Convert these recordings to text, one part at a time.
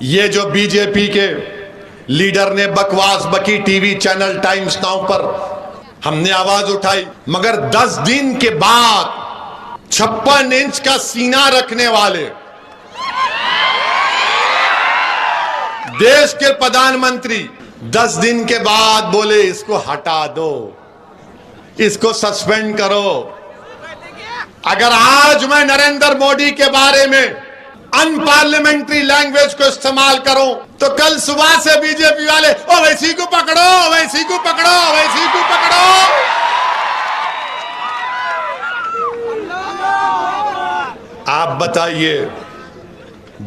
ये जो बीजेपी के लीडर ने बकवास बकी टीवी चैनल टाइम्स नाउ पर हमने आवाज उठाई, मगर 10 दिन के बाद 56 इंच का सीना रखने वाले देश के प्रधानमंत्री 10 दिन के बाद बोले इसको हटा दो, इसको सस्पेंड करो। अगर आज मैं नरेंद्र मोदी के बारे में अनपार्लियामेंट्री लैंग्वेज को इस्तेमाल करूं तो कल सुबह से बीजेपी वाले ओ वैसी को पकड़ो, वैसी को पकड़ो, वैसी को पकड़ो। आप बताइए,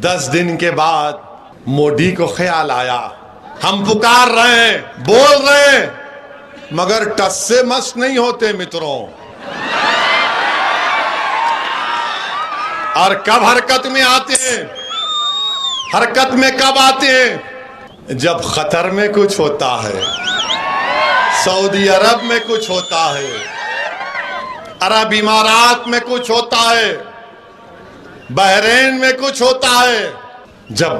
10 दिन के बाद मोदी को ख्याल आया, हम पुकार रहे हैं, बोल रहे हैं, मगर टस से मस नहीं होते मित्रों। और कब हरकत में आते हैं? हरकत में कब आते हैं? जब खतर में कुछ होता है, सऊदी अरब में कुछ होता है, अरब इमारात में कुछ होता है, बहरीन में कुछ होता है। जब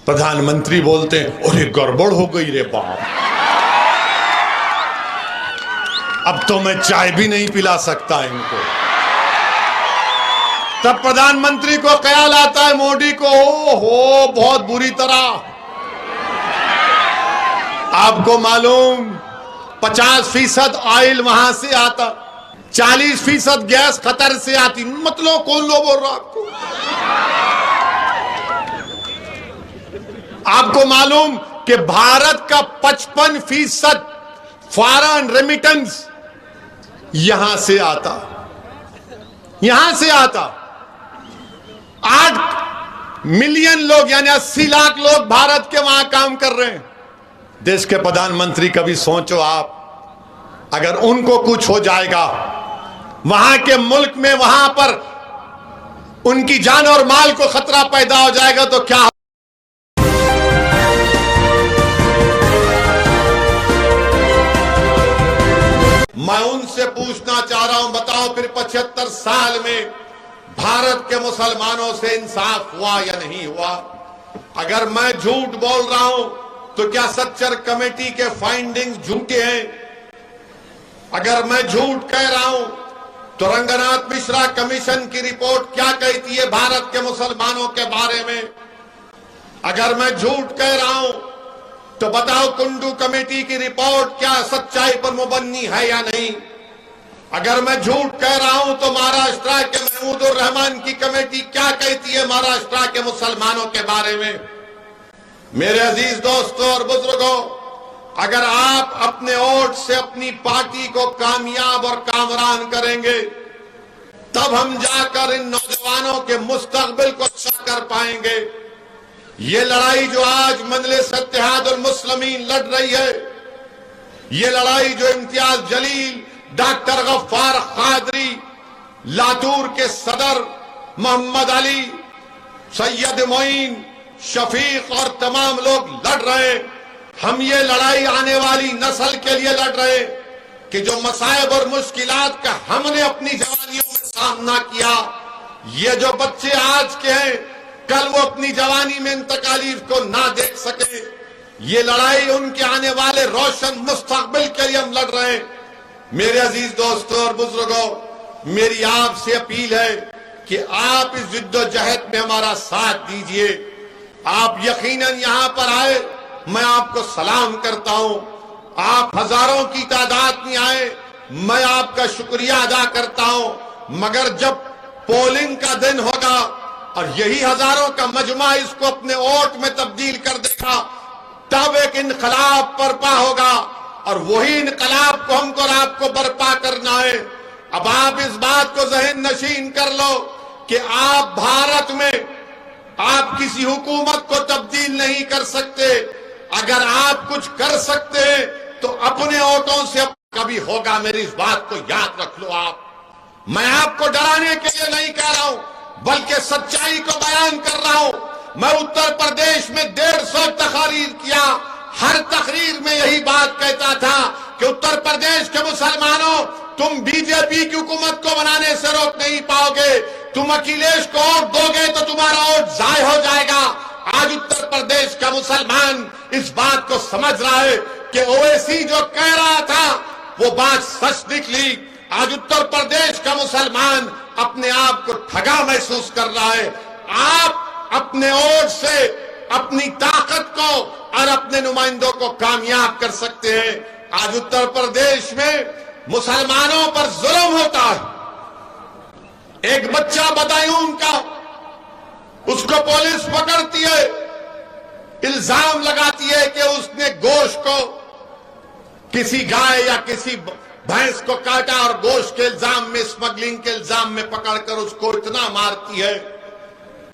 प्रधानमंत्री बोलते हैं अरे गड़बड़ हो गई रे बाप, अब तो मैं चाय भी नहीं पिला सकता इनको, तब प्रधानमंत्री को ख्याल आता है मोदी को, हो बहुत बुरी तरह। आपको मालूम 50% ऑयल वहां से आता, 40% गैस कतर से आती। मतलब कौन लोग बोल रहा आपको? आपको मालूम कि भारत का 55% फॉरेन रेमिटेंस यहां से आता, यहां से आता। 8 मिलियन लोग यानी 80 लाख लोग भारत के वहां काम कर रहे हैं। देश के प्रधानमंत्री, कभी सोचो आप, अगर उनको कुछ हो जाएगा वहां के मुल्क में, वहां पर उनकी जान और माल को खतरा पैदा हो जाएगा तो क्या? मैं उनसे पूछना चाह रहा हूं, बताओ फिर 75 साल में भारत के मुसलमानों से इंसाफ हुआ या नहीं हुआ? अगर मैं झूठ बोल रहा हूं तो क्या सच्चर कमेटी के फाइंडिंग्स झूठे हैं? अगर मैं झूठ कह रहा हूं तो रंगनाथ मिश्रा कमीशन की रिपोर्ट क्या कहती है भारत के मुसलमानों के बारे में? अगर मैं झूठ कह रहा हूं तो बताओ कुंडू कमेटी की रिपोर्ट क्या सच्चाई पर मुबन्नी है या नहीं? अगर मैं झूठ कह रहा हूं तो महाराष्ट्र के महमूदुर रहमान की कमेटी क्या कहती है महाराष्ट्र के मुसलमानों के बारे में? मेरे अजीज दोस्तों और बुजुर्गों, अगर आप अपने वोट से अपनी पार्टी को कामयाब और कामरान करेंगे, तब हम जाकर इन नौजवानों के मुस्तकबिल को अच्छा कर पाएंगे। ये लड़ाई जो आज मजलिस इत्तेहादुल मुस्लिमीन लड़ रही है, ये लड़ाई जो इम्तियाज जलील, डॉक्टर गफ्फार कादरी, लातूर के सदर मोहम्मद अली, सैयद मोइन, शफीक और तमाम लोग लड़ रहे हैं, हम ये लड़ाई आने वाली नस्ल के लिए लड़ रहे हैं कि जो मसाइब और मुश्किलात का हमने अपनी जवानियों में सामना किया, ये जो बच्चे आज के हैं कल वो अपनी जवानी में इन तकालीफ को ना देख सके। ये लड़ाई उनके आने वाले रोशन मुस्तकबिल के लिए हम लड़ रहे हैं। मेरे अजीज दोस्तों और बुजुर्गों, मेरी आपसे अपील है कि आप इस जिद्दोजहद में हमारा साथ दीजिए। आप यकीनन यहां पर आए, मैं आपको सलाम करता हूं। आप हजारों की तादाद में आए, मैं आपका शुक्रिया अदा करता हूं। मगर जब पोलिंग का दिन होगा और यही हजारों का मजमा इसको अपने वोट में तब्दील कर देगा, तब एक इनकलाब बर्पा होगा और वही इनकलाब को हमको और आपको बर्पा करना है। अब आप इस बात को ज़हन नशीन कर लो कि आप भारत में आप किसी हुकूमत को तब्दील नहीं कर सकते। अगर आप कुछ कर सकते हैं तो अपने वोटों से कभी होगा, मेरी इस बात को याद रख लो आप। मैं आपको डराने के लिए नहीं कह रहा हूं, बल्कि सच्चाई को बयान कर रहा हूं। मैं उत्तर प्रदेश में 150 तकरीर किया, हर तकरीर में यही बात कहता था कि उत्तर प्रदेश के मुसलमानों, तुम बीजेपी की हुकूमत को बनाने से रोक नहीं पाओगे। तुम अखिलेश को वोट दोगे तो तुम्हारा वोट जाय हो जाएगा। आज उत्तर मुसलमान इस बात को समझ रहा है कि ओवैसी जो कह रहा था वो बात सच निकली। आज उत्तर प्रदेश का मुसलमान अपने आप को ठगा महसूस कर रहा है। आप अपने ओर से अपनी ताकत को और अपने नुमाइंदों को कामयाब कर सकते हैं। आज उत्तर प्रदेश में मुसलमानों पर जुल्म होता है। एक बच्चा बदायूं का, उसको पुलिस पकड़ती है, इल्जाम लगाती है कि उसने गोश्त को किसी गाय या किसी भैंस को काटा और गोश्त के इल्जाम में, स्मगलिंग के इल्जाम में पकड़कर उसको इतना मारती है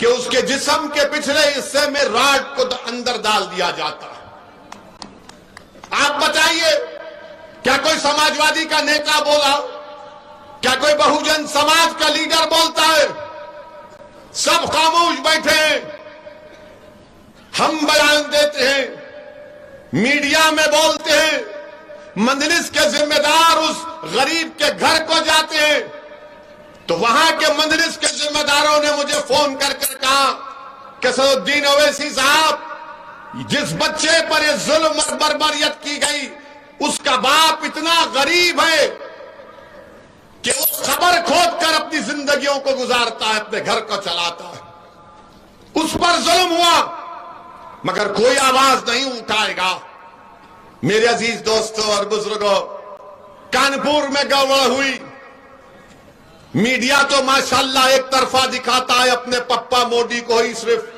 कि उसके जिस्म के पिछले हिस्से में राड को अंदर डाल दिया जाता है। आप बताइए, क्या कोई समाजवादी का नेता बोला? क्या कोई बहुजन समाज का लीडर बोलता है? सब खामोश बैठे हैं। हम बयान देते हैं, मीडिया में बोलते हैं, मजलिस के जिम्मेदार उस गरीब के घर को जाते हैं तो वहां के मजलिस के जिम्मेदारों ने मुझे फोन कर कहा कि सदुद्दीन ओवैसी साहब, जिस बच्चे पर यह जुल्म और बर्बरियत की गई उसका बाप इतना गरीब है कि वो खबर खोद कर अपनी जिंदगियों को गुजारता है, अपने घर को चलाता है। उस पर जुल्म हुआ मगर कोई आवाज नहीं उठाएगा। मेरे अजीज दोस्तों और बुजुर्गों, कानपुर में गड़बड़ हुई। मीडिया तो माशाल्लाह एक तरफा दिखाता है अपने पप्पा मोदी को ही सिर्फ।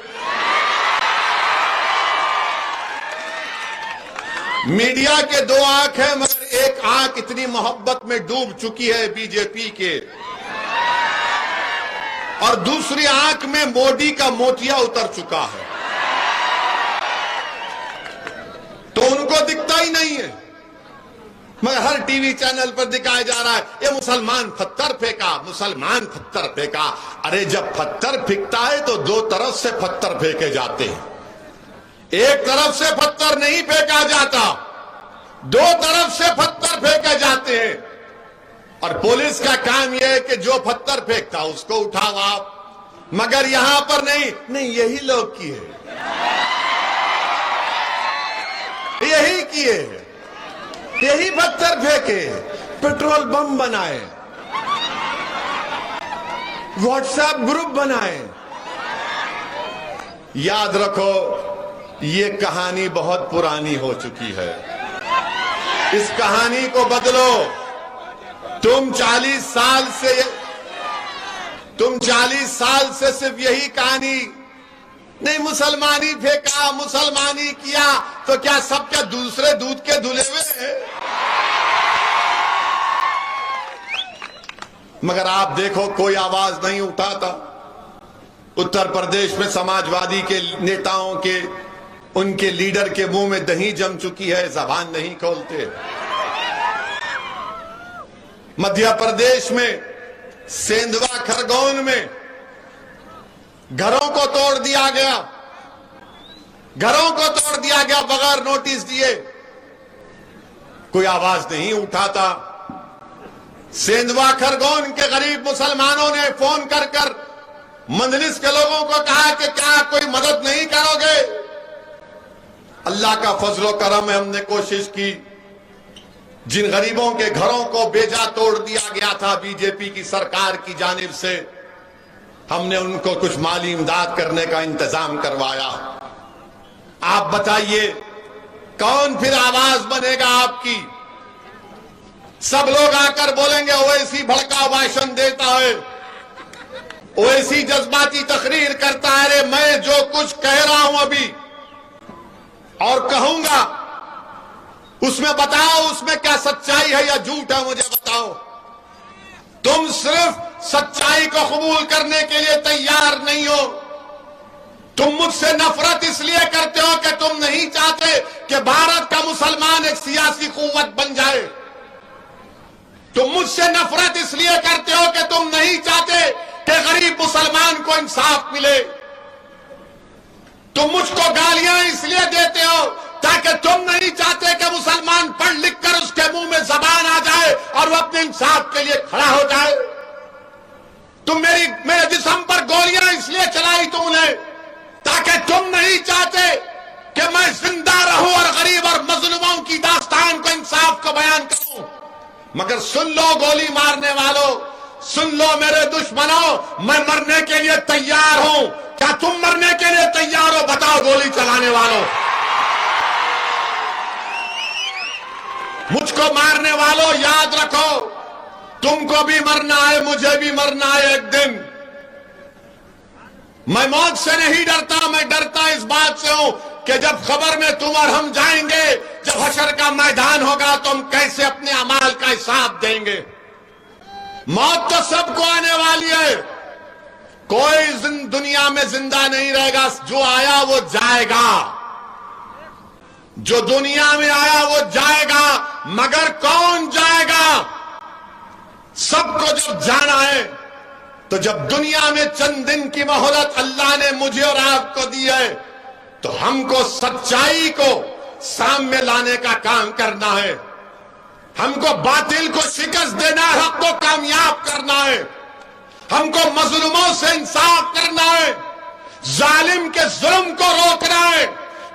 मीडिया के दो आंख है मगर एक आंख इतनी मोहब्बत में डूब चुकी है बीजेपी के, और दूसरी आंख में मोदी का मोतिया उतर चुका है, तो उनको दिखता ही नहीं है। मगर हर टीवी चैनल पर दिखाया जा रहा है ये मुसलमान पत्थर फेंका, मुसलमान पत्थर फेंका। अरे जब पत्थर फेंकता है तो दो तरफ से पत्थर फेंके जाते हैं, एक तरफ से पत्थर नहीं फेंका जाता, दो तरफ से पत्थर फेंके जाते हैं। और पुलिस का काम यह है कि जो पत्थर फेंकता उसको उठाओ आप, मगर यहां पर नहीं, यही लोग किए, यही किए, यही पत्थर फेंके, पेट्रोल बम बनाए, व्हाट्सएप ग्रुप बनाए। याद रखो, ये कहानी बहुत पुरानी हो चुकी है। इस कहानी को बदलो। तुम 40 साल से सिर्फ यही कहानी, नहीं मुसलमानी फेंका, मुसलमानी किया, तो क्या सब क्या दूसरे दूध के धुले हुए हैं? मगर आप देखो कोई आवाज नहीं उठाता। उत्तर प्रदेश में समाजवादी के नेताओं के, उनके लीडर के मुंह में दही जम चुकी है, जबान नहीं खोलते। मध्य प्रदेश में सेंधवा खरगोन में घरों को तोड़ दिया गया, घरों को तोड़ दिया गया बगैर नोटिस दिए, कोई आवाज नहीं उठाता। सेंधवा खरगोन के गरीब मुसलमानों ने फोन कर कर मजलिस के लोगों को कहा कि क्या कोई मदद नहीं करोगे? अल्लाह का फजलो करम है, हमने कोशिश की। जिन गरीबों के घरों को बेजा तोड़ दिया गया था बीजेपी की सरकार की जानिब से, हमने उनको कुछ माली इमदाद करने का इंतजाम करवाया। आप बताइए कौन फिर आवाज बनेगा आपकी? सब लोग आकर बोलेंगे ओवैसी भड़का भाषण देता है, ओवैसी जज्बाती तकरीर करता है। अरे मैं जो कुछ कह रहा हूं अभी और कहूंगा उसमें बताओ, उसमें क्या सच्चाई है या झूठ है, मुझे बताओ। तुम सिर्फ सच्चाई को कबूल करने के लिए तैयार नहीं हो। तुम मुझसे नफरत इसलिए करते हो कि तुम नहीं चाहते कि भारत का मुसलमान एक सियासी कुव्वत बन जाए। तुम मुझसे नफरत इसलिए करते हो कि तुम नहीं चाहते कि गरीब मुसलमान को इंसाफ मिले। तुम मुझको गालियां इसलिए देते हो ताकि तुम नहीं चाहते कि मुसलमान पढ़ लिख कर उसके मुंह में जबान आ जाए और वो अपने इंसाफ के लिए खड़ा हो जाए। तुम मेरे जिस्म पर गोलियां इसलिए चलाई तुमने ताकि तुम नहीं चाहते कि मगर सुन लो गोली मारने वालों, सुन लो मेरे दुश्मनों, मैं मरने के लिए तैयार हूं। क्या तुम मरने के लिए तैयार हो? बताओ गोली चलाने वालों। मुझको मारने वालों, याद रखो, तुमको भी मरना है, मुझे भी मरना है एक दिन। मैं मौत से नहीं डरता, मैं डरता इस बात से हूं कि जब खबर में तुम और हम जाएंगे, जब हशर का मैदान होगा, तो हम कैसे अपने अमाल का हिसाब देंगे। मौत तो सबको आने वाली है, कोई दुनिया में जिंदा नहीं रहेगा। जो आया वो जाएगा, जो दुनिया में आया वो जाएगा, मगर कौन जाएगा? सबको जब जाना है, तो जब दुनिया में चंद दिन की मोहलत अल्लाह ने मुझे और आपको दी है, तो हमको सच्चाई को सामने लाने का काम करना है। हमको बातिल को शिकस्त देना है, हक को कामयाब करना है। हमको मजलूमों से इंसाफ करना है, जालिम के जुल्म को रोकना है।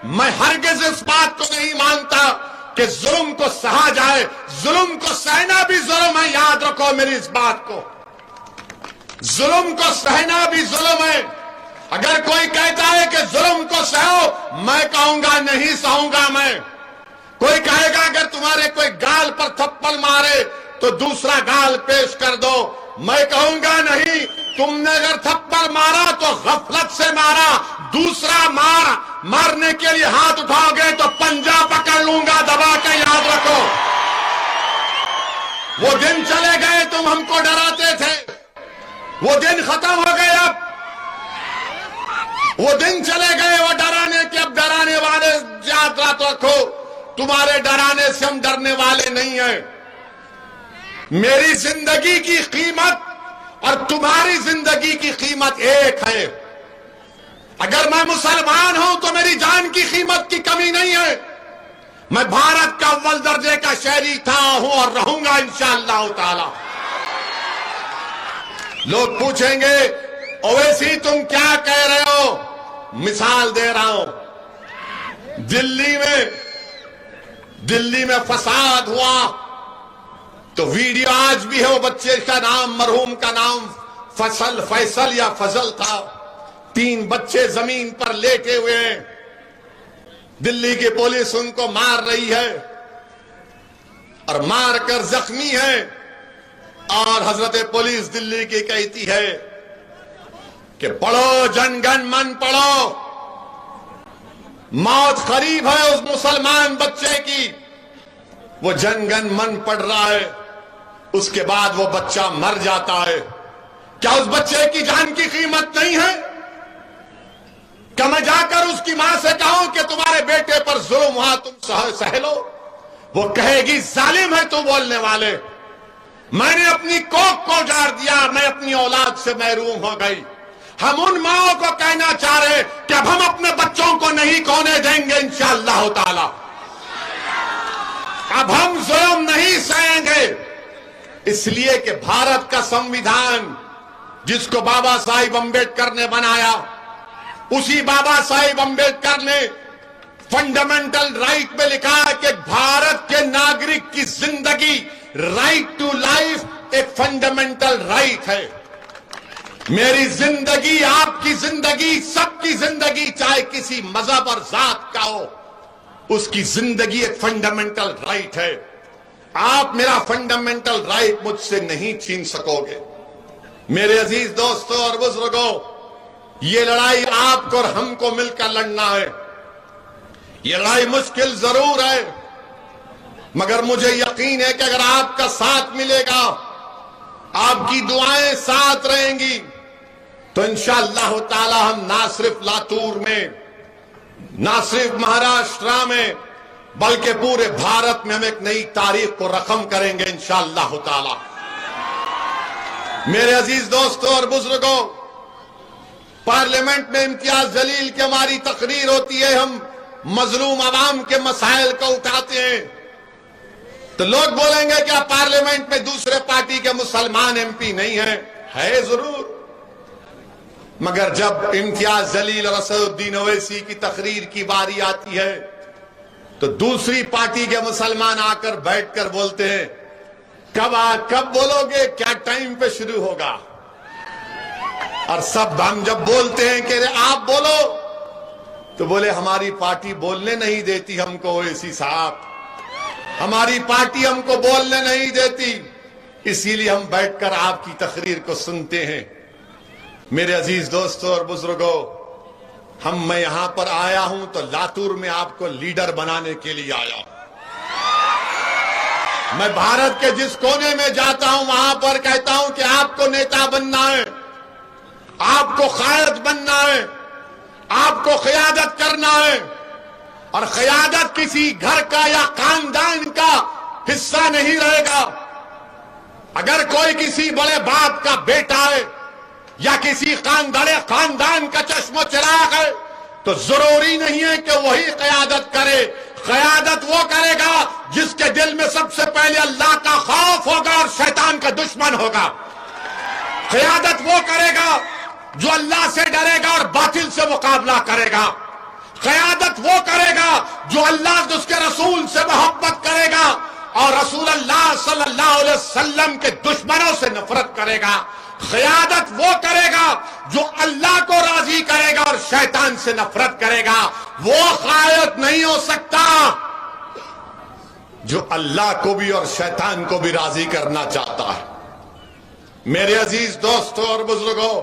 मैं हरगिज इस बात को नहीं मानता कि जुल्म को सहा जाए, जुल्म को सहना भी जुल्म है। याद रखो मेरी इस बात को, जुल्म को सहना भी जुल्म है। अगर कोई कहता है कि जुल्म को सहो, मैं कहूंगा नहीं सहूंगा मैं। कोई कहेगा अगर तुम्हारे कोई गाल पर थप्पड़ मारे तो दूसरा गाल पेश कर दो, मैं कहूंगा नहीं, तुमने अगर थप्पड़ मारा तो गफलत से मारा, दूसरा मारने के लिए हाथ उठाओगे तो पंजा पकड़ लूंगा दबा के। याद रखो, वो दिन चले गए तुम हमको डराते थे, वो दिन खत्म हो गए। अब वो दिन चले गए वो डराने के। अब डराने वाले, याद रखो, तुम्हारे डराने से हम डरने वाले नहीं हैं। मेरी जिंदगी की कीमत और तुम्हारी जिंदगी की कीमत एक है। अगर मैं मुसलमान हूं तो मेरी जान की कीमत की कमी नहीं है। मैं भारत का अव्वल दर्जे का शहरी था, हूं और रहूंगा इंशाअल्लाह ताला। लोग पूछेंगे ओवैसी तुम क्या कह रहे हो? मिसाल दे रहा हूं, दिल्ली में फसाद हुआ तो वीडियो आज भी है। वो बच्चे का नाम, मरहूम का नाम फैसल या फजल था। 3 बच्चे जमीन पर लेटे हुए हैं, दिल्ली की पुलिस उनको मार रही है और मारकर जख्मी है। और हजरत पुलिस दिल्ली की कहती है कि पढ़ो जनगण मन पढ़ो, मौत करीब है उस मुसलमान बच्चे की। वो जनगण मन पढ़ रहा है, उसके बाद वो बच्चा मर जाता है। क्या उस बच्चे की जान की कीमत नहीं है? क्या मैं जाकर उसकी मां से कहूं कि तुम्हारे बेटे पर जुल्म हुआ, तुम सह लो? वो कहेगी जालिम है तू बोलने वाले, मैंने अपनी कोख को उजाड़ दिया, मैं अपनी औलाद से महरूम हो गई। हम उन माओं को कहना चाह रहे कि अब हम अपने बच्चों को नहीं खोने देंगे इंशाअल्लाह ताला। अब हम जुल्म नहीं सहेंगे, इसलिए कि भारत का संविधान जिसको बाबा साहिब अंबेडकर ने बनाया, उसी बाबा साहिब अंबेडकर ने फंडामेंटल राइट में लिखा है कि भारत के नागरिक की जिंदगी, राइट टू लाइफ एक फंडामेंटल राइट है। मेरी जिंदगी, आपकी जिंदगी, सबकी जिंदगी, चाहे किसी मजहब और जात का हो, उसकी जिंदगी एक फंडामेंटल राइट है। आप मेरा फंडामेंटल राइट मुझसे नहीं छीन सकोगे। मेरे अजीज दोस्तों और बुजुर्गों, ये लड़ाई आपको और हमको मिलकर लड़ना है। ये लड़ाई मुश्किल जरूर है, मगर मुझे यकीन है कि अगर आपका साथ मिलेगा, आपकी दुआएं साथ रहेंगी, तो इंशाअल्लाह ताला हम ना सिर्फ लातूर में, ना सिर्फ महाराष्ट्र में, बल्कि पूरे भारत में हम एक नई तारीख को रकम करेंगे इंशाअल्लाह ताला। मेरे अजीज दोस्तों और बुजुर्गों, पार्लियामेंट में इम्तियाज जलील की हमारी तकरीर होती है, हम मजलूम अवाम के मसाइल को उठाते हैं, तो लोग बोलेंगे क्या पार्लियामेंट में दूसरे पार्टी के मुसलमान एमपी नहीं है जरूर। मगर जब इम्तियाज जलील और असदुद्दीन ओवैसी की तकरीर की बारी आती है, तो दूसरी पार्टी के मुसलमान आकर बैठकर बोलते हैं कब बोलोगे, क्या टाइम पे शुरू होगा? और सब हम जब बोलते हैं कि आप बोलो, तो बोले हमारी पार्टी बोलने नहीं देती हमको, ओवैसी साहब हमारी पार्टी हमको बोलने नहीं देती, इसीलिए हम बैठकर आपकी तकरीर को सुनते हैं। मेरे अजीज दोस्तों और बुजुर्गों, मैं यहां पर आया हूं तो लातूर में आपको लीडर बनाने के लिए आया हूं। मैं भारत के जिस कोने में जाता हूं वहां पर कहता हूं कि आपको नेता बनना है, आपको कायद बनना है, आपको क़यादत करना है। और क़यादत किसी घर का या खानदान का हिस्सा नहीं रहेगा। अगर कोई किसी बड़े बाप का बेटा है या किसी खानदान का चश्मो चिराग है, तो जरूरी नहीं है कि वही क़यादत करे। क़यादत वो करेगा जिसके दिल में सबसे पहले अल्लाह का खौफ होगा और शैतान का दुश्मन होगा। क़यादत वो करेगा जो अल्लाह से डरेगा और बातिल से मुकाबला करेगा। क़यादत वो करेगा जो अल्लाह और उसके रसूल से मोहब्बत करेगा और रसूल अल्लाह सल्लल्लाहु अलैहि वसल्लम के दुश्मनों से नफरत करेगा। क़यादत वो करेगा जो अल्लाह को राजी करेगा और शैतान से नफरत करेगा। वो क़ायद नहीं हो सकता जो अल्लाह को भी और शैतान को भी राजी करना चाहता है। मेरे अजीज दोस्तों और बुजुर्गों,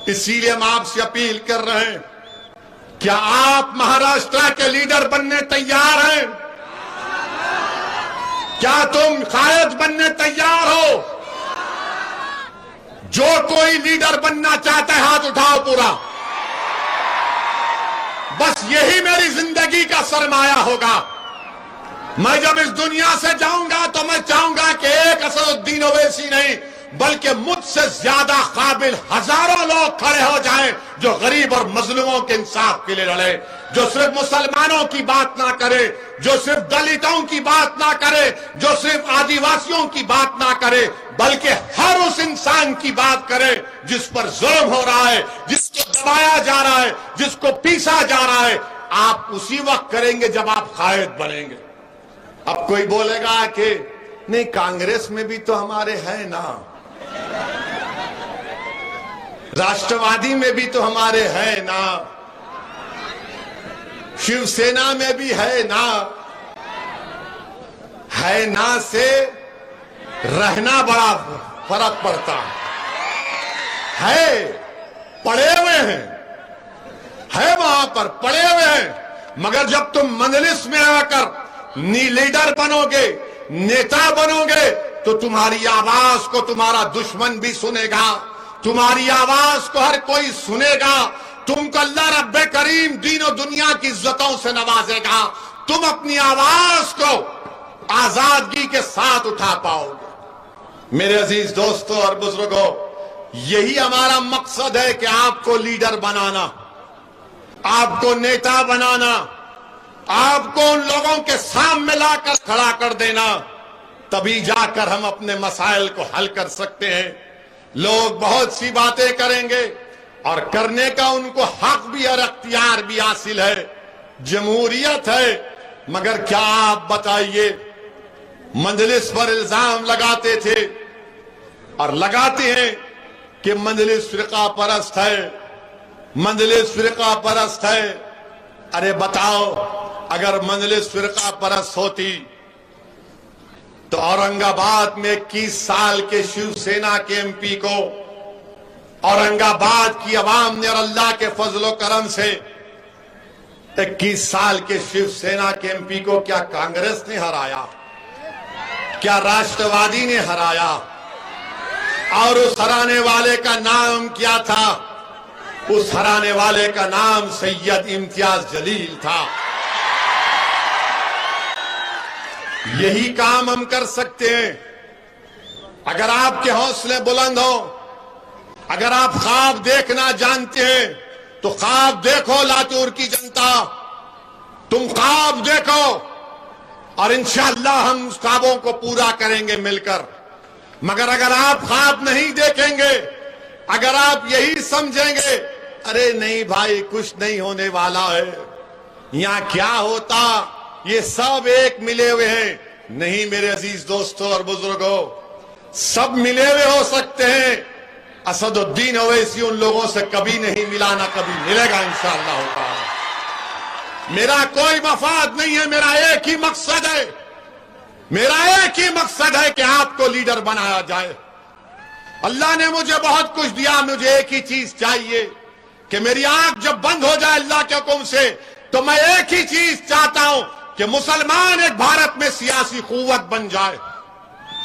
इसीलिए हम आपसे अपील कर रहे हैं, क्या आप महाराष्ट्र के लीडर बनने तैयार हैं? क्या तुम कायद बनने तैयार हो? जो कोई लीडर बनना चाहता है हाथ उठाओ पूरा। बस यही मेरी जिंदगी का सरमाया होगा। मैं जब इस दुनिया से जाऊंगा तो मैं चाहूंगा कि एक असदुद्दीन ओवैसी नहीं बल्कि मुझसे ज्यादा काबिल हजारों लोग खड़े हो जाएं जो गरीब और मजलूमों के इंसाफ के लिए लड़े, जो सिर्फ मुसलमानों की बात ना करे, जो सिर्फ दलितों की बात ना करे, जो सिर्फ आदिवासियों की बात ना करे, बल्कि हर उस इंसान की बात करे जिस पर जुल्म हो रहा है, जिसको दबाया जा रहा है, जिसको पीसा जा रहा है। आप उसी वक्त करेंगे जब आप कायद बनेंगे। अब कोई बोलेगा कि नहीं, कांग्रेस में भी तो हमारे हैं ना, राष्ट्रवादी में भी तो हमारे हैं ना, शिवसेना में भी है ना। है ना से रहना बड़ा फर्क पड़ता है। पड़े हुए हैं, है वहां पर पड़े हुए हैं, मगर जब तुम मजलिस में आकर लीडर बनोगे, नेता बनोगे, तो तुम्हारी आवाज को तुम्हारा दुश्मन भी सुनेगा, तुम्हारी आवाज को हर कोई सुनेगा। तुमको अल्लाह रब्बे करीम दीन और दुनिया की इज्जतों से नवाजेगा। तुम अपनी आवाज को आजादगी के साथ उठा पाओगे। मेरे अजीज दोस्तों और बुजुर्गों, यही हमारा मकसद है कि आपको लीडर बनाना, आपको नेता बनाना, आपको उन लोगों के सामने लाकर खड़ा कर देना। तभी जाकर हम अपने मसाइल को हल कर सकते हैं। लोग बहुत सी बातें करेंगे और करने का उनको हक भी और अख्तियार भी हासिल है, जमहूरियत है, मगर क्या आप बताइए, मजलिस पर इल्जाम लगाते थे और लगाते हैं कि मजलिस फिरका परस्त है, मजलिस फिरका परस्त है। अरे बताओ, अगर मजलिस फिरका परस्त होती तो औरंगाबाद में 21 साल के शिवसेना के एमपी को औरंगाबाद की आवाम ने और अल्लाह के फजलो करम से 21 साल के शिवसेना के एमपी को क्या कांग्रेस ने हराया? क्या राष्ट्रवादी ने हराया? और उस हराने वाले का नाम क्या था? उस हराने वाले का नाम सैयद इम्तियाज जलील था। यही काम हम कर सकते हैं अगर आपके हौसले बुलंद हो, अगर आप ख्वाब देखना जानते हैं तो ख्वाब देखो लातूर की जनता, तुम ख्वाब देखो और इंशाअल्लाह हम उस ख्वाबों को पूरा करेंगे मिलकर। मगर अगर आप ख्वाब नहीं देखेंगे, अगर आप यही समझेंगे अरे नहीं भाई कुछ नहीं होने वाला है, यहां क्या होता, ये सब एक मिले हुए हैं, नहीं मेरे अजीज दोस्तों और बुजुर्गों, सब मिले हुए हो सकते हैं, असदुद्दीन ओवैसी उन लोगों से कभी नहीं मिला, ना कभी मिलेगा इंशाअल्लाह ताला। मेरा कोई मफाद नहीं है, मेरा एक ही मकसद है, मेरा एक ही मकसद है कि आपको लीडर बनाया जाए। अल्लाह ने मुझे बहुत कुछ दिया, मुझे एक ही चीज चाहिए कि मेरी आंख जब बंद हो जाए अल्लाह के हुक्म से, तो मैं एक ही चीज चाहता हूं कि मुसलमान एक भारत में सियासी कुव्वत बन जाए,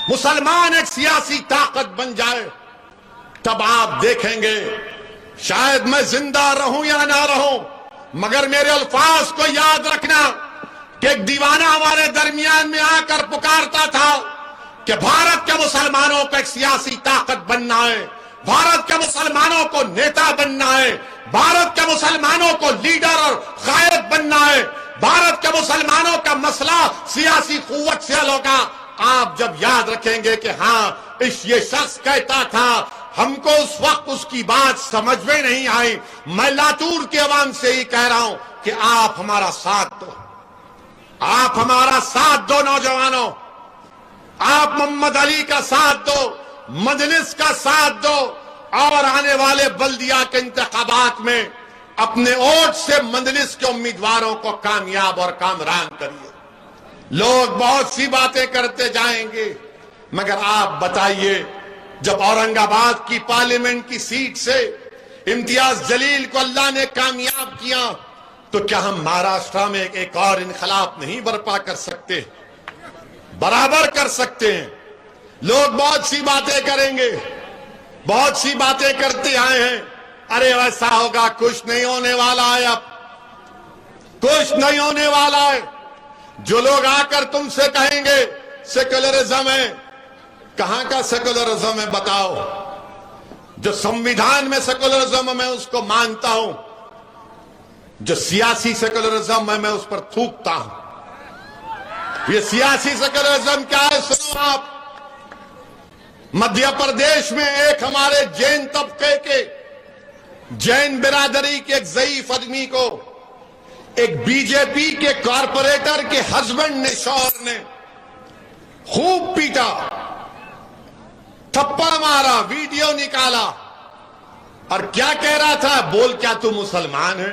मुसलमान एक सियासी ताकत बन जाए। तब आप देखेंगे, शायद मैं जिंदा रहूं या ना रहूं, मगर मेरे अल्फाज को याद रखना कि एक दीवाना हमारे दरमियान में आकर पुकारता था कि भारत के मुसलमानों को एक सियासी ताकत बनना है, भारत के मुसलमानों को नेता बनना है, भारत के मुसलमानों को लीडर और कायद बनना है, भारत के मुसलमानों का मसला सियासी कुव्वत से हल होगा। आप जब याद रखेंगे कि हाँ ये शख्स कहता था, हमको उस वक्त उसकी बात समझ में नहीं आई, मैं लातूर के अवाम से ही कह रहा हूं कि आप हमारा साथ दो, आप हमारा साथ दो नौजवानों, आप मोहम्मद अली का साथ दो, मजलिस का साथ दो और आने वाले बल्दिया के इंतखाबात में अपने वोट से मजलिस के उम्मीदवारों को कामयाब और कामरान करिए। लोग बहुत सी बातें करते जाएंगे, मगर आप बताइए, जब औरंगाबाद की पार्लियामेंट की सीट से इम्तियाज जलील को अल्लाह ने कामयाब किया, तो क्या हम महाराष्ट्र में एक और इनकलाब नहीं बर्पा कर सकते? बराबर कर सकते हैं। लोग बहुत सी बातें करेंगे, बहुत सी बातें करते आए हैं, अरे वैसा होगा, कुछ नहीं होने वाला है, अब कुछ नहीं होने वाला है। जो लोग आकर तुमसे कहेंगे सेक्युलरिज्म है, कहां का सेक्युलरिज्म है बताओ? जो संविधान में सेक्युलरिज्म मैं उसको मानता हूं, जो सियासी सेक्युलरिज्म है मैं उस पर थूकता हूं। ये सियासी सेक्युलरिज्म क्या है सुनो आप। मध्य प्रदेश में एक हमारे जैन तबके के, जैन बिरादरी के एक ज़ईफ आदमी को एक बीजेपी के कॉरपोरेटर के हस्बैंड ने, शौहर ने खूब पीटा, थप्पड़ मारा, वीडियो निकाला और क्या कह रहा था, बोल क्या तू मुसलमान है?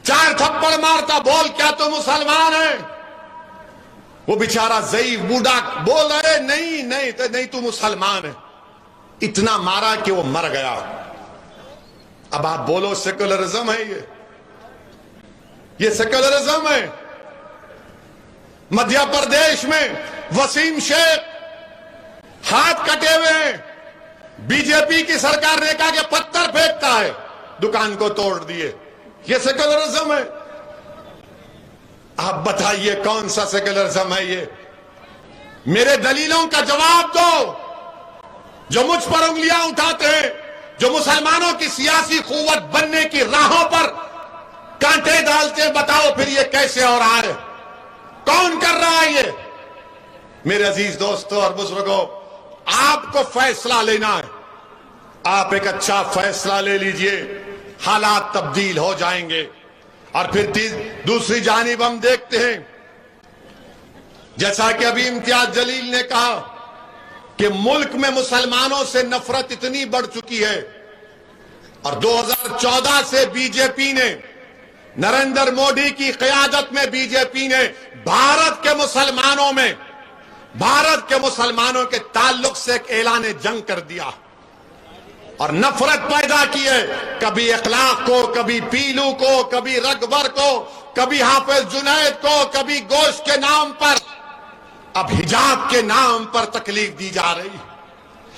4 थप्पड़ मारता, बोल क्या तू मुसलमान है? वो बेचारा ज़ईफ बूढ़ा बोल रहे नहीं नहीं तो नहीं तू मुसलमान है, इतना मारा कि वो मर गया। अब आप बोलो सेक्युलरिज्म है ये सेक्युलरिज्म है? मध्य प्रदेश में वसीम शेख हाथ कटे हुए हैं, बीजेपी की सरकार ने कहा कि पत्थर फेंकता है, दुकान को तोड़ दिए, ये सेक्युलरिज्म है? आप बताइए कौन सा सेक्युलरिज्म है ये? मेरे दलीलों का जवाब दो। जो मुझ पर उंगलियां उठाते हैं, जो मुसलमानों की सियासी कुव्वत बनने की राहों पर कांटे डालते हैं, बताओ फिर ये कैसे हो रहा है? कौन कर रहा है ये? मेरे अजीज दोस्तों और बुजुर्गों, आपको फैसला लेना है, आप एक अच्छा फैसला ले लीजिए, हालात तब्दील हो जाएंगे। और फिर दूसरी जानिब हम देखते हैं, जैसा कि अभी इम्तियाज जलील ने कहा कि मुल्क में मुसलमानों से नफरत इतनी बढ़ चुकी है, और 2014 से बीजेपी ने, नरेंद्र मोदी की क़यादत में बीजेपी ने भारत के मुसलमानों के ताल्लुक से एक ऐलान जंग कर दिया और नफरत पैदा की है, कभी अखलाक को, कभी पीलू को, कभी रगबर को, कभी हाफिज जुनैद को, कभी गोश्त के नाम पर, अब हिजाब के नाम पर तकलीफ दी जा रही।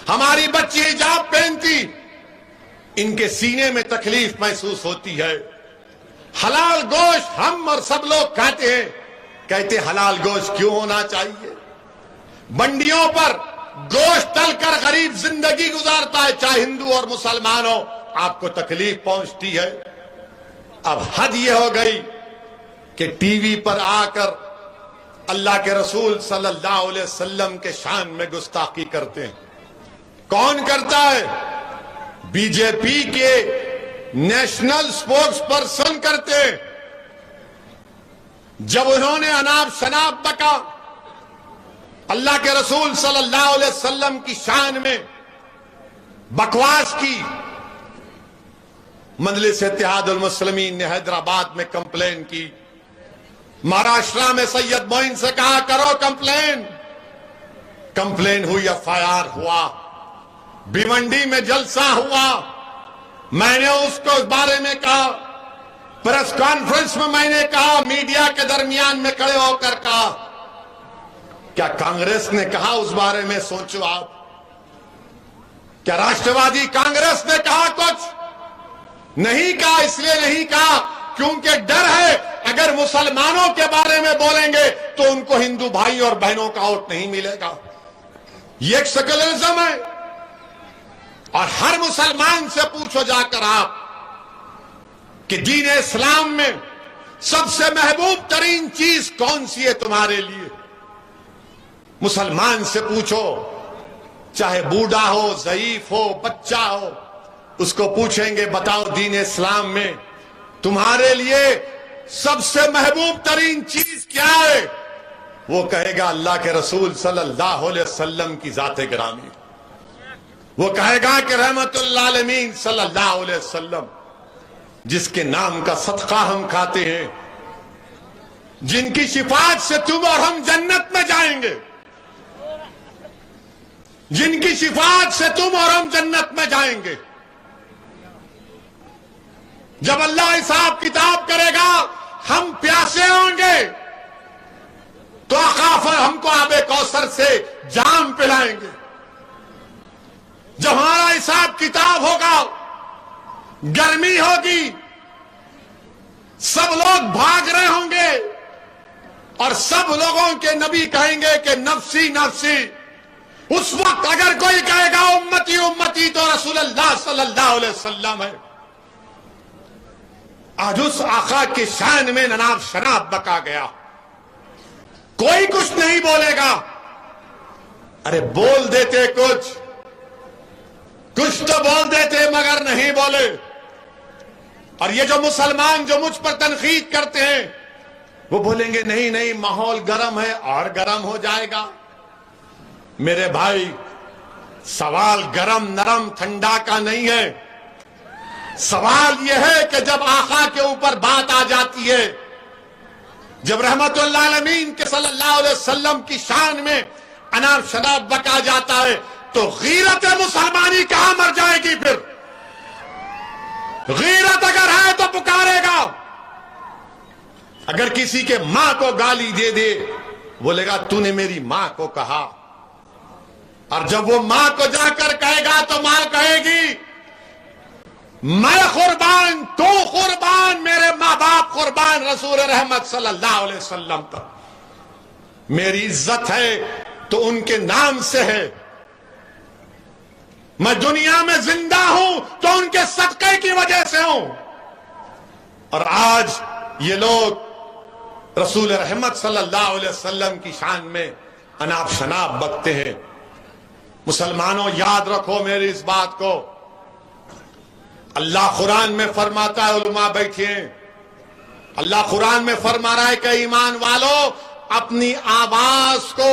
हमारी बच्ची हिजाब पहनती, इनके सीने में तकलीफ महसूस होती है। हलाल गोश्त हम और सब लोग खाते हैं, कहते हलाल गोश्त क्यों होना चाहिए? मंडियों पर गोश्त तलकर गरीब जिंदगी गुजारता है, चाहे हिंदू और मुसलमान हो, आपको तकलीफ पहुंचती है। अब हद यह हो गई कि टीवी पर आकर अल्लाह के रसूल सल्लल्लाहु अलैहि वसल्लम के शान में गुस्ताखी करते हैं। कौन करता है? बीजेपी के नेशनल स्पोक्स पर्सन करते हैं। जब उन्होंने अनाप शनाप बका, अल्लाह के रसूल सल्लल्लाहु अलैहि वसल्लम की शान में बकवास की, मजलिस इत्तेहादुल मुस्लिमीन ने हैदराबाद में कंप्लेन की, महाराष्ट्र में सैयद मोइन से कहा करो कंप्लेन हुई, एफआईआर हुआ, भिवंडी में जलसा हुआ, मैंने उसको इस बारे में कहा, प्रेस कॉन्फ्रेंस में मैंने कहा, मीडिया के दरमियान में खड़े होकर कहा। क्या कांग्रेस ने कहा उस बारे में? सोचो आप, क्या राष्ट्रवादी कांग्रेस ने कहा कुछ? नहीं कहा। इसलिए नहीं कहा क्योंकि डर है अगर मुसलमानों के बारे में बोलेंगे तो उनको हिंदू भाई और बहनों का वोट नहीं मिलेगा। ये एक सेकुलरिज्म है। और हर मुसलमान से पूछो जाकर आप कि दीन इस्लाम में सबसे महबूब तरीन चीज कौन सी है तुम्हारे लिए? मुसलमान से पूछो, चाहे बूढ़ा हो, ज़ईफ हो, बच्चा हो, उसको पूछेंगे बताओ दीन इस्लाम में तुम्हारे लिए सबसे महबूब तरीन चीज क्या है? वो कहेगा अल्लाह के रसूल सल्लल्लाहु अलैहि वसल्लम की जाते गिरामी। वो कहेगा कि रहमतुल आलमीन सल्लल्लाहु अलैहि वसल्लम, जिसके नाम का सदका हम खाते हैं, जिनकी शिफात से तुम और हम जन्नत में जाएंगे, जिनकी शिफात से तुम और हम जन्नत में जाएंगे। जब अल्लाह हिसाब किताब करेगा, हम प्यासे होंगे तो आकाफ हमको आबे कौसर से जाम पिलाएंगे। जब हमारा हिसाब किताब होगा, गर्मी होगी, सब लोग भाग रहे होंगे और सब लोगों के नबी कहेंगे कि नफ्सी नफ्सी। उस वक्त अगर कोई कहेगा उम्मती उम्मती तो रसूलुल्लाह सल्लल्लाहु अलैहि वसल्लम है। आज उस आका के शान में ननाब शनाब बका गया, कोई कुछ नहीं बोलेगा। अरे बोल देते कुछ तो बोल देते मगर नहीं बोले। और ये जो मुसलमान जो मुझ पर तनकीद करते हैं वो बोलेंगे नहीं नहीं माहौल गर्म है और गर्म हो जाएगा। मेरे भाई, सवाल गरम नरम ठंडा का नहीं है। सवाल यह है कि जब आका के ऊपर बात आ जाती है, जब रहमतुल आलमीन के सल्लल्लाहु अलैहि वसल्लम की शान में अनाप शनाप बका जाता है तो गीरत मुसलमानी कहां मर जाएगी? फिर गीरत अगर है तो पुकारेगा। अगर किसी के मां को गाली दे दे, बोलेगा तूने मेरी मां को कहा। और जब वो मां को जाकर कहेगा तो मां कहेगी मैं कुर्बान, तू कुर्बान, मेरे मां बाप कुर्बान, रसूल रहमत सल्लल्लाहु अलैहि वसल्लम पर मेरी इज्जत है तो उनके नाम से है। मैं दुनिया में जिंदा हूं तो उनके सदक़े की वजह से हूं। और आज ये लोग रसूल रहमत सल्लल्लाहु अलैहि वसल्लम की शान में अनाप शनाप बकते हैं। मुसलमानों याद रखो मेरी इस बात को, अल्लाह कुरान में फरमाता है, उलमा बैठे हैं, अल्लाह कुरान में फरमा रहा है कि ईमान वालों अपनी आवाज को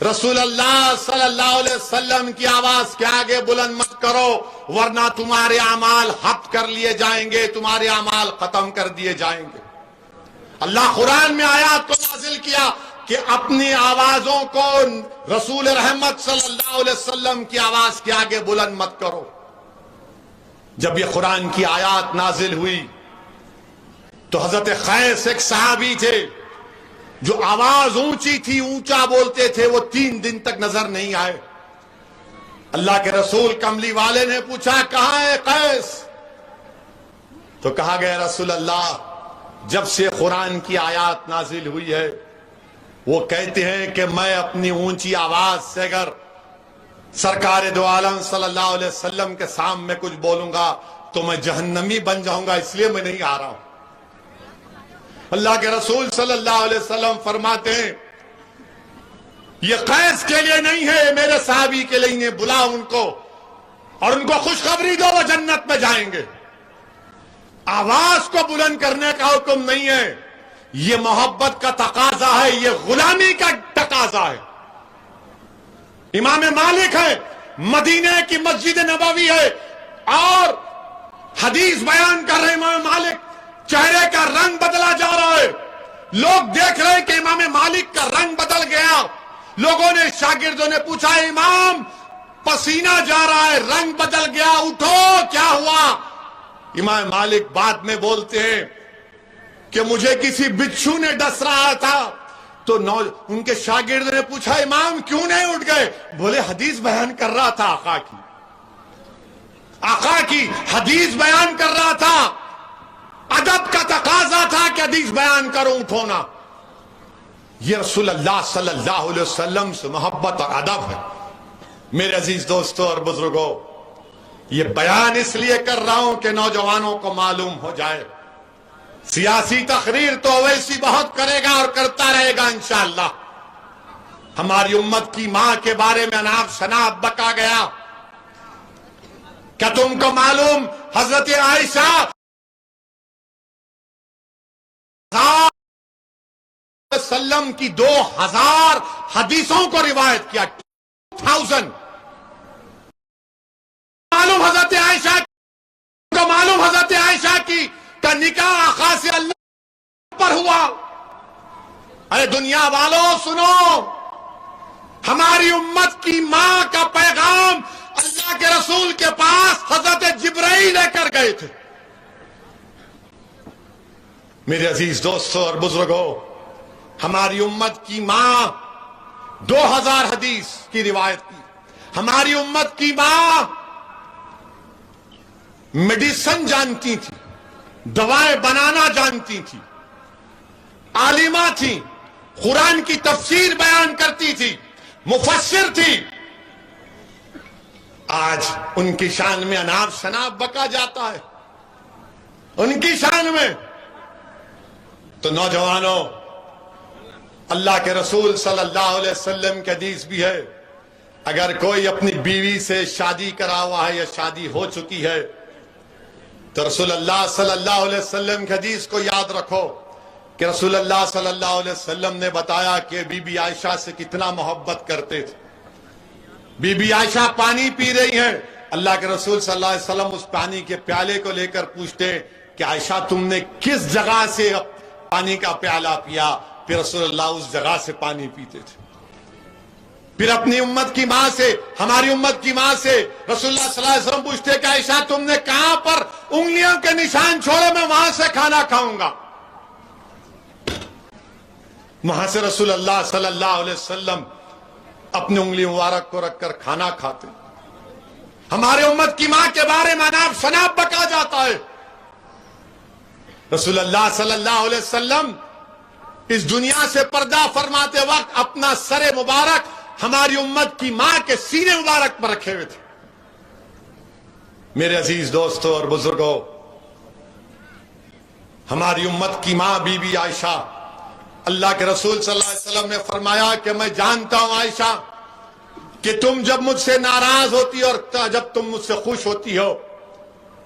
रसूल अल्लाह सल्लल्लाहु अलैहि वसल्लम की आवाज के आगे बुलंद मत करो वरना तुम्हारे अमाल हद कर लिए जाएंगे, तुम्हारे अमाल खत्म कर दिए जाएंगे। अल्लाह कुरान में आयत को नाजिल किया कि अपनी आवाजों को रसूल रहमत सल्लल्लाहु अलैहि वसल्लम की आवाज के आगे बुलंद मत करो। जब ये कुरान की आयत नाजिल हुई तो हजरत खैस एक सहाबी थे जो आवाज ऊंची थी, ऊंचा बोलते थे, वो 3 दिन तक नजर नहीं आए। अल्लाह के रसूल कमली वाले ने पूछा कहां है कैस? तो कहा गया रसूल अल्लाह जब से कुरान की आयत नाजिल हुई है वो कहते हैं कि मैं अपनी ऊंची आवाज से अगर सरकार दो आलम सल्लल्लाहु अलैहि वसल्लम के सामने कुछ बोलूंगा तो मैं जहन्नमी बन जाऊंगा, इसलिए मैं नहीं आ रहा हूं। अल्लाह के रसूल सल्लल्लाहु अलैहि वसल्लम फरमाते हैं ये कैस के लिए नहीं है, मेरे साहबी के लिए, बुलाओ उनको और उनको खुशखबरी दो, वो जन्नत में जाएंगे। आवाज को बुलंद करने का हुक्म नहीं है, ये मोहब्बत का तकाजा है, ये गुलामी का तकाजा है। इमाम मालिक है, मदीने की मस्जिद नबवी है और हदीस बयान कर रहे इमाम मालिक, चेहरे का रंग बदला जा रहा है। लोग देख रहे हैं कि इमाम मालिक का रंग बदल गया। लोगों ने, शागिर्दों ने पूछा, इमाम पसीना जा रहा है, रंग बदल गया, उठो, क्या हुआ? इमाम मालिक बाद में बोलते हैं कि मुझे किसी बिच्छू ने डस रहा था। तो उनके शागिर्द ने पूछा, इमाम क्यों नहीं उठ गए? बोले हदीस बयान कर रहा था, आका की हदीस बयान कर रहा था, अदब का तकाजा था कि हदीस बयान करो, उठो ना। ये रसूल अल्लाह सल्लल्लाहु अलैहि वसल्लम से मोहब्बत और अदब है। मेरे अजीज दोस्तों और बुजुर्गों, ये बयान इसलिए कर रहा हूं कि नौजवानों को मालूम हो जाए। सियासी तकरीर तो वैसी बहुत करेगा और करता रहेगा इंशाअल्लाह। हमारी उम्मत की मां के बारे में अनाप शनाप बका गया। क्या तुमको मालूम हजरत आयशा सल्लम की 2000 हदीसों को रिवायत किया, 2000। मालूम हजरत आयशा को, मालूम हजरत आयशा की का निकाह आका से अल्लाह पर हुआ। अरे दुनिया वालों सुनो, हमारी उम्मत की मां का पैगाम अल्लाह के रसूल के पास हजरत जिब्राइल लेकर गए थे। मेरे अजीज दोस्तों और बुजुर्गों, हमारी उम्मत की मां 2000 हदीस की रिवायत की। हमारी उम्मत की मां मेडिसिन जानती थी, दवाएं बनाना जानती थी, आलिमा थी, कुरान की तफसीर बयान करती थी, मुफस्सिर थी। आज उनकी शान में अनाप शनाप बका जाता है, उनकी शान में। तो नौजवानों, अल्लाह के रसूल सल्लल्लाहु अलैहि वसल्लम की हदीस भी है, अगर कोई अपनी बीवी से शादी करा हुआ है या शादी हो चुकी है तो रसूल अल्लाह सल्लल्लाहु अलैहि वसल्लम की हदीस को याद रखो कि रसूल अल्लाह सल्लल्लाहु अलैहि वसल्लम ने बताया कि बीबी आयशा से कितना मोहब्बत करते थे। बीबी आयशा पानी पी रही हैं, अल्लाह के रसूल सल्लल्लाहु अलैहि वसल्लम उस पानी के प्याले को लेकर पूछते कि आयशा तुमने किस जगह से पानी का प्याला पिया? फिर रसूल अल्लाह उस जगह से पानी पीते थे। फिर अपनी उम्मत की मां से, हमारी उम्मत की मां से रसूलुल्लाह सल्लल्लाहु अलैहि वसल्लम पूछते कि आयशा तुमने कहां पर उंगलियों के निशान छोड़े, मैं वहां से खाना खाऊंगा। वहां से रसूलुल्लाह सल्लल्लाहु अलैहि वसल्लम अपनी उंगली मुबारक को रखकर खाना खाते। हमारे उम्मत की मां के बारे में अनाप शनाप बका जाता है। रसूलुल्लाह सल्लल्लाहु अलैहि वसल्लम इस दुनिया से पर्दा फरमाते वक्त अपना सरे मुबारक हमारी उम्मत की मां के सीने मुबारक पर रखे हुए थे। मेरे अजीज दोस्तों और बुजुर्गों, हमारी उम्मत की मां बीबी आयशा, अल्लाह के रसूल सल्लल्लाहु अलैहि वसल्लम ने फरमाया कि मैं जानता हूं आयशा कि तुम जब मुझसे नाराज होती हो और जब तुम मुझसे खुश होती हो।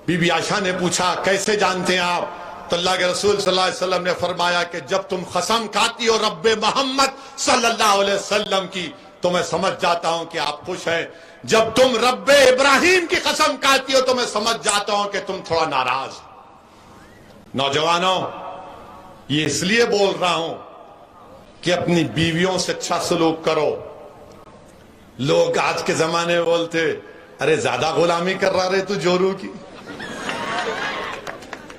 बीबी आयशा ने पूछा कैसे जानते हैं आप? तो अल्लाह के रसूल सल्लल्लाहु अलैहि वसल्लम ने फरमाया कि जब तुम कसम खाती हो रब्बे मोहम्मद सल्लल्लाहु अलैहि वसल्लम की, तो मैं समझ जाता हूं कि आप खुश हैं। जब तुम रब्बे इब्राहिम की कसम खाती हो तो मैं समझ जाता हूं कि तुम थोड़ा नाराज। नौजवानों, ये इसलिए बोल रहा हूं कि अपनी बीवियों से अच्छा सलूक करो। लोग आज के जमाने में बोलते, अरे ज्यादा गुलामी कर रहा रे तू जोरू की।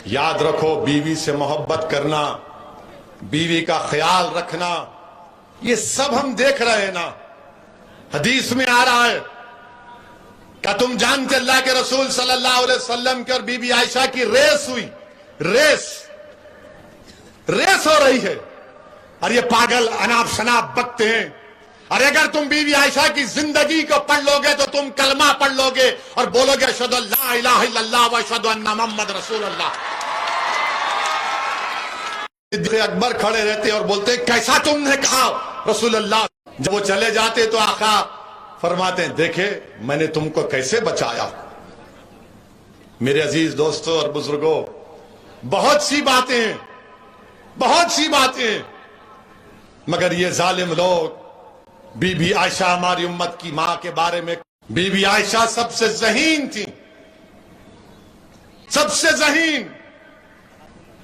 याद रखो, बीवी से मोहब्बत करना, बीवी का ख्याल रखना, ये सब हम देख रहे हैं ना। हदीस में आ रहा है, क्या तुम जानते अल्लाह के रसूल सल्लल्लाहु अलैहि वसल्लम की और बीबी आयशा की रेस हुई? रेस हो रही है। और ये पागल अनाप शनाप बकते हैं। अरे अगर तुम बीबी आयशा की जिंदगी को पढ़ लोगे तो तुम कलमा पढ़ लोगे और बोलोगे अशहदु अल्ला इलाहा इल्लल्लाह व अशहदु अन्ना मुहम्मद रसूलुल्लाह। अकबर खड़े रहते और बोलते कैसा तुमने कहा रसूलुल्लाह? जब वो चले जाते तो आका फरमाते हैं देखे मैंने तुमको कैसे बचाया। मेरे अजीज दोस्तों और बुजुर्गों, बहुत सी बातें हैं बहुत सी बातें, मगर ये जालिम लोग बीबी आयशा हमारी उम्मत की मां के बारे में, बीबी आयशा सबसे ज़हीन थी, सबसे ज़हीन।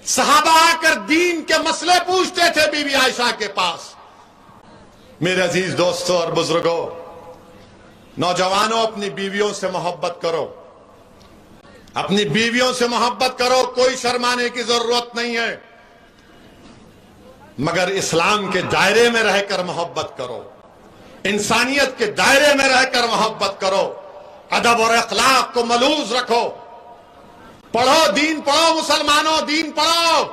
सहाबा आकर दीन के मसले पूछते थे बीबी आयशा के पास। मेरे अजीज दोस्तों और बुजुर्गों, नौजवानों, अपनी बीवियों से मोहब्बत करो, अपनी बीवियों से मोहब्बत करो, कोई शर्माने की जरूरत नहीं है, मगर इस्लाम के दायरे में रहकर मोहब्बत करो, इंसानियत के दायरे में रहकर मोहब्बत करो, अदब और अखलाक को मलूज रखो, पढ़ो, दीन पढ़ो, मुसलमानों दीन पढ़ो।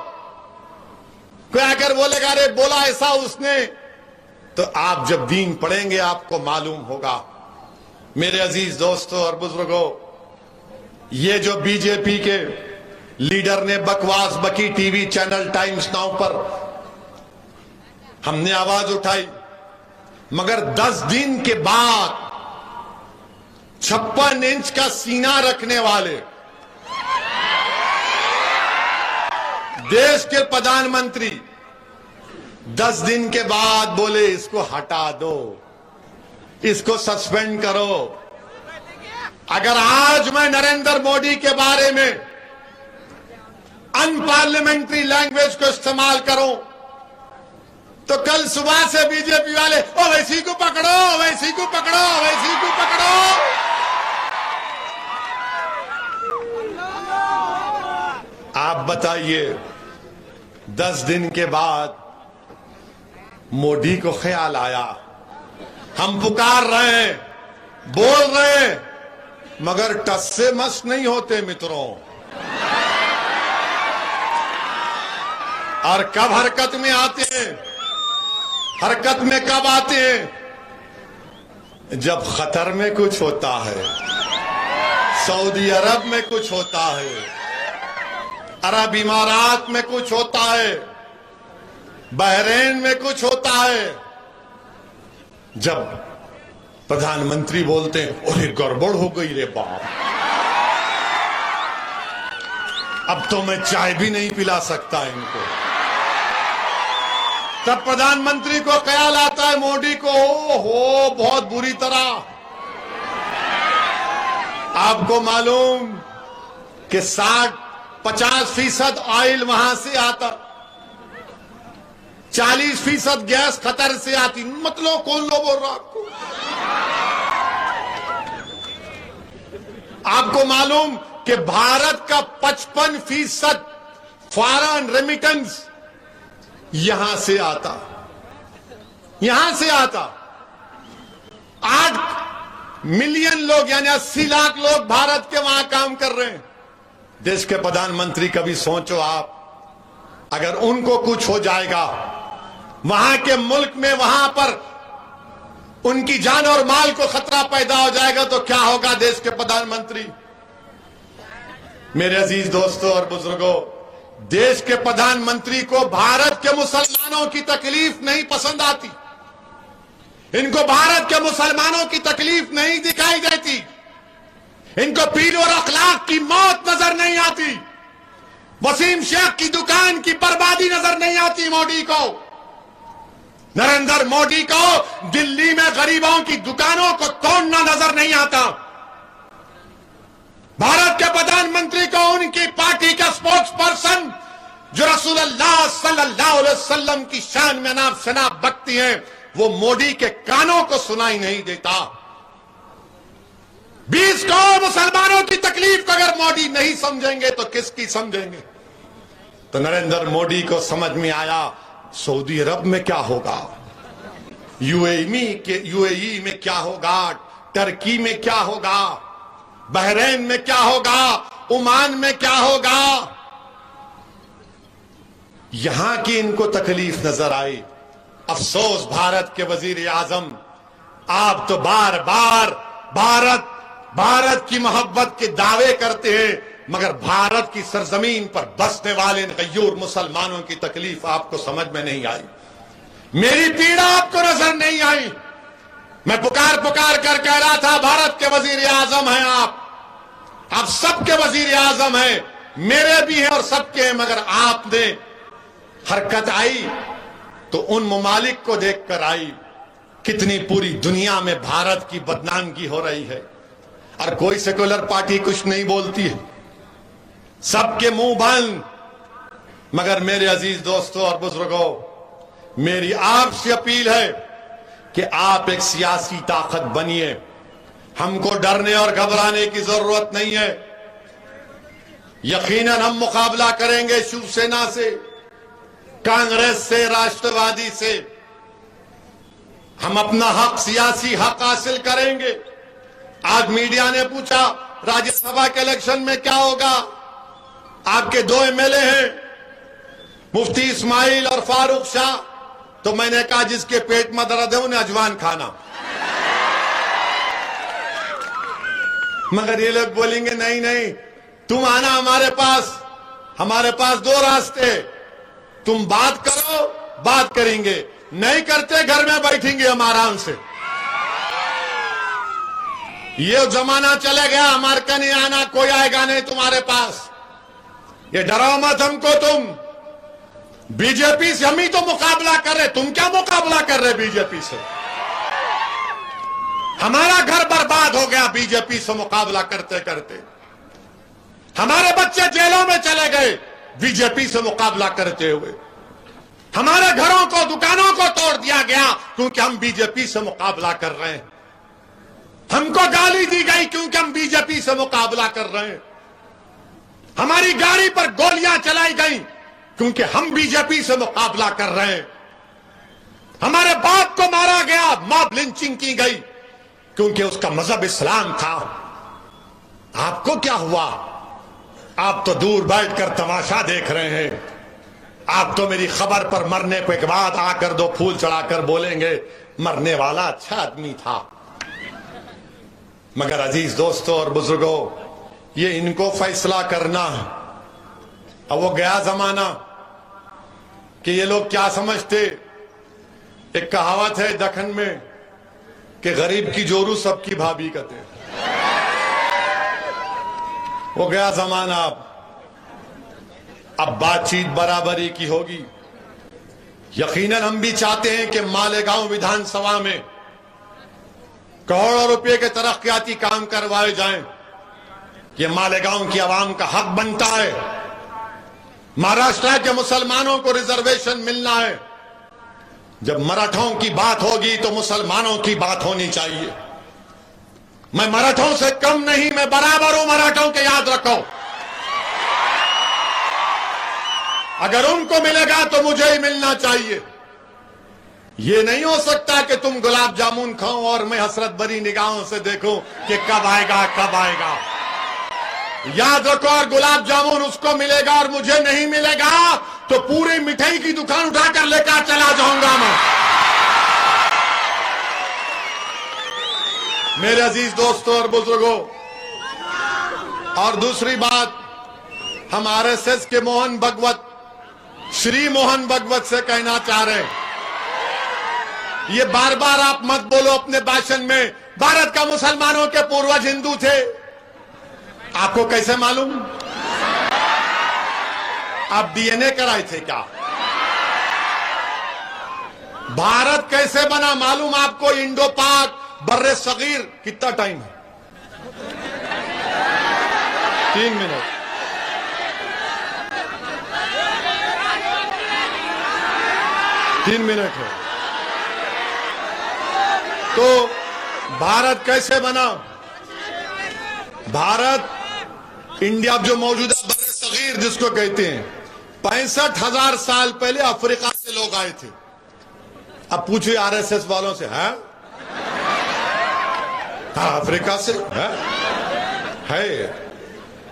कोई अगर बोलेगा अरे बोला ऐसा उसने, तो आप जब दीन पढ़ेंगे आपको मालूम होगा। मेरे अजीज दोस्तों और बुजुर्गों, ये जो बीजेपी के लीडर ने बकवास बकी टीवी चैनल टाइम्स नाउ पर हमने आवाज उठाई, मगर 10 दिन के बाद 56 इंच का सीना रखने वाले देश के प्रधानमंत्री 10 दिन के बाद बोले इसको हटा दो, इसको सस्पेंड करो। अगर आज मैं नरेंद्र मोदी के बारे में अनपार्लियामेंट्री लैंग्वेज को इस्तेमाल करूं, तो कल सुबह से बीजेपी वाले ओ वैसी को पकड़ो, वैसी को पकड़ो, वैसी को पकड़ो। आप बताइए, 10 दिन के बाद मोदी को ख्याल आया, हम पुकार रहे हैं, बोल रहे हैं, मगर टस से मस नहीं होते मित्रों। और कब हरकत में आते हैं, हरकत में कब आते हैं, जब खतर में कुछ होता है, सऊदी अरब में कुछ होता है, अरब इमारात में कुछ होता है, बहरीन में कुछ होता है। जब प्रधानमंत्री बोलते हैं अरे गड़बड़ हो गई रे बाप, अब तो मैं चाय भी नहीं पिला सकता इनको, तब प्रधानमंत्री को ख्याल आता है मोदी को, हो बहुत बुरी तरह। आपको मालूम कि 50% ऑयल वहां से आता, 40% गैस खतर से आती। मतलब कौन लो बोल रहा आपको? आपको मालूम कि भारत का 55% फॉरेन रेमिटेंस यहां से आता, यहां से आता। 8 मिलियन लोग यानी 80 लाख लोग भारत के वहां काम कर रहे हैं। देश के प्रधानमंत्री, कभी सोचो आप, अगर उनको कुछ हो जाएगा, वहां के मुल्क में, वहां पर उनकी जान और माल को खतरा पैदा हो जाएगा, तो क्या होगा देश के प्रधानमंत्री? मेरे अजीज दोस्तों और बुजुर्गों, देश के प्रधानमंत्री को भारत के मुसलमानों की तकलीफ नहीं पसंद आती, इनको भारत के मुसलमानों की तकलीफ नहीं दिखाई देती, इनको पीर और अखलाक की मौत नजर नहीं आती, वसीम शेख की दुकान की बर्बादी नजर नहीं आती मोदी को। नरेंद्र मोदी को दिल्ली में गरीबों की दुकानों को तोड़ना नजर नहीं आता। भारत के प्रधानमंत्री को उनकी पार्टी का स्पोक्स पर्सन जो रसूलुल्लाह सल्लल्लाहु अलैहि वसल्लम की शान में नाम शनाब बकती हैं, वो मोदी के कानों को सुनाई नहीं देता। 20 करोड़ मुसलमानों की तकलीफ को अगर मोदी नहीं समझेंगे तो किसकी समझेंगे? तो नरेंद्र मोदी को समझ में आया सऊदी अरब में क्या होगा, यूएई में क्या होगा, टर्की में क्या होगा, बहरीन में क्या होगा, ओमान में क्या होगा। यहां की इनको तकलीफ नजर आई। अफसोस भारत के वजीर आजम, आप तो बार बार भारत की मोहब्बत के दावे करते हैं, मगर भारत की सरजमीन पर बसने वाले गयूर मुसलमानों की तकलीफ आपको समझ में नहीं आई, मेरी पीड़ा आपको नजर नहीं आई। मैं पुकार कर कह रहा था भारत के वजीर आजम हैं आप सबके वजीर आजम हैं, मेरे भी हैं और सबके हैं, मगर आपने हरकत आई तो उन ममालिक को देखकर आई, कितनी पूरी दुनिया में भारत की बदनामगी हो रही है और कोई सेकुलर पार्टी कुछ नहीं बोलती है, सबके मुंह बंद। मगर मेरे अजीज दोस्तों और बुजुर्गों, मेरी आपसे अपील है कि आप एक सियासी ताकत बनिए। हमको डरने और घबराने की जरूरत नहीं है। यकीनन हम मुकाबला करेंगे शिवसेना से, कांग्रेस से, राष्ट्रवादी से। हम अपना हक, सियासी हक हासिल करेंगे। आज मीडिया ने पूछा राज्यसभा के इलेक्शन में क्या होगा। आपके 2 एमएलए हैं, मुफ्ती इस्माइल और फारूक शाह। तो मैंने कहा जिसके पेट में दर्द है उन्हें अजवान खाना। मगर ये लोग बोलेंगे नहीं नहीं, तुम आना हमारे पास 2 रास्ते, तुम बात करो, बात करेंगे, नहीं करते घर में बैठेंगे हम आराम से। ये जमाना चला गया, हमारे का नहीं आना, कोई आएगा नहीं तुम्हारे पास। ये डराओ मत हमको। तुम बीजेपी से हम ही तो मुकाबला कर रहे, तुम क्या मुकाबला कर रहे बीजेपी से? हमारा घर बर्बाद हो गया बीजेपी से मुकाबला करते करते। हमारे बच्चे जेलों में चले गए बीजेपी से मुकाबला करते हुए। हमारे घरों को, दुकानों को तोड़ दिया गया क्योंकि हम बीजेपी से मुकाबला कर रहे हैं। हमको गाली दी गई क्योंकि हम बीजेपी से मुकाबला कर रहे हैं। हमारी गाड़ी पर गोलियां चलाई गई क्योंकि हम बीजेपी से मुकाबला कर रहे हैं। हमारे बाप को मारा गया, मॉब लिंचिंग की गई क्योंकि उसका मजहब इस्लाम था। आपको क्या हुआ? आप तो दूर बैठकर तमाशा देख रहे हैं। आप तो मेरी खबर पर मरने के बाद आकर 2 फूल चढ़ाकर बोलेंगे मरने वाला अच्छा आदमी था। मगर अजीज दोस्तों और बुजुर्गों, ये इनको फैसला करना है। अब वो गया जमाना कि ये लोग क्या समझते। एक कहावत है दखन में कि गरीब की जोरू सबकी भाभी कहते। वो गया जमाना। अब बातचीत बराबरी की होगी। यकीनन हम भी चाहते हैं कि मालेगांव विधानसभा में करोड़ों रुपए के तरक्याती काम करवाए जाएं। ये मालेगांव की आवाम का हक बनता है। महाराष्ट्र के मुसलमानों को रिजर्वेशन मिलना है। जब मराठों की बात होगी तो मुसलमानों की बात होनी चाहिए। मैं मराठों से कम नहीं, मैं बराबर हूं मराठों के, याद रखो। अगर उनको मिलेगा तो मुझे ही मिलना चाहिए। ये नहीं हो सकता कि तुम गुलाब जामुन खाओ और मैं हसरत भरी निगाहों से देखूं कि कब आएगा कब आएगा। याद रखो, और गुलाब जामुन उसको मिलेगा और मुझे नहीं मिलेगा तो पूरी मिठाई की दुकान उठाकर लेकर चला जाऊंगा मैं। मेरे अजीज दोस्तों और बुजुर्गों, और दूसरी बात, हम आरएसएस के मोहन भगवत, श्री मोहन भगवत से कहना चाह रहे हैं, ये बार बार आप मत बोलो अपने भाषण में भारत का मुसलमानों के पूर्वज हिंदू थे। आपको कैसे मालूम? आप डीएनए कराए थे क्या? भारत कैसे बना मालूम आपको? इंडो पाक बर्रे सगीर कितना टाइम है? 3 मिनट। है। तो भारत कैसे बना? भारत, इंडिया जो मौजूदा बर्रे सगीर जिसको कहते हैं, 65,000 साल पहले अफ्रीका से लोग आए थे। अब पूछिए आरएसएस वालों से, है हाँ अफ्रीका से है।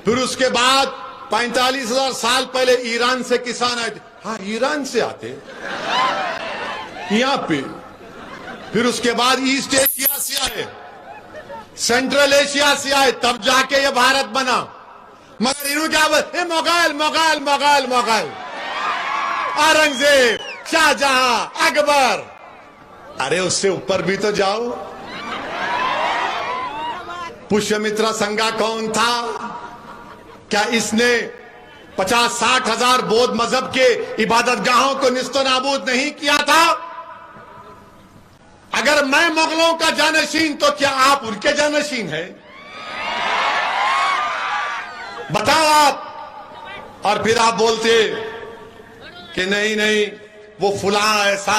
फिर उसके बाद 45,000 साल पहले ईरान से किसान आए थे। हाँ ईरान से आते यहां पे। फिर उसके बाद ईस्ट एशिया से आए, सेंट्रल एशिया से आए, तब जाके ये भारत बना। मगर इन्होंने क्या बोले? मुगल मुगल मुगल मुगल, औरंगजेब, शाहजहां, अकबर। अरे उससे ऊपर भी तो जाओ। पुष्यमित्रा संगा कौन था? क्या इसने 50-60 हजार बौद्ध मजहब के इबादतगाहों को निस्तो नाबूद नहीं किया था? अगर मैं मुगलों का जानशीन तो क्या आप उनके जानशीन हैं? बताओ आप। और फिर आप बोलते कि नहीं नहीं वो फुला ऐसा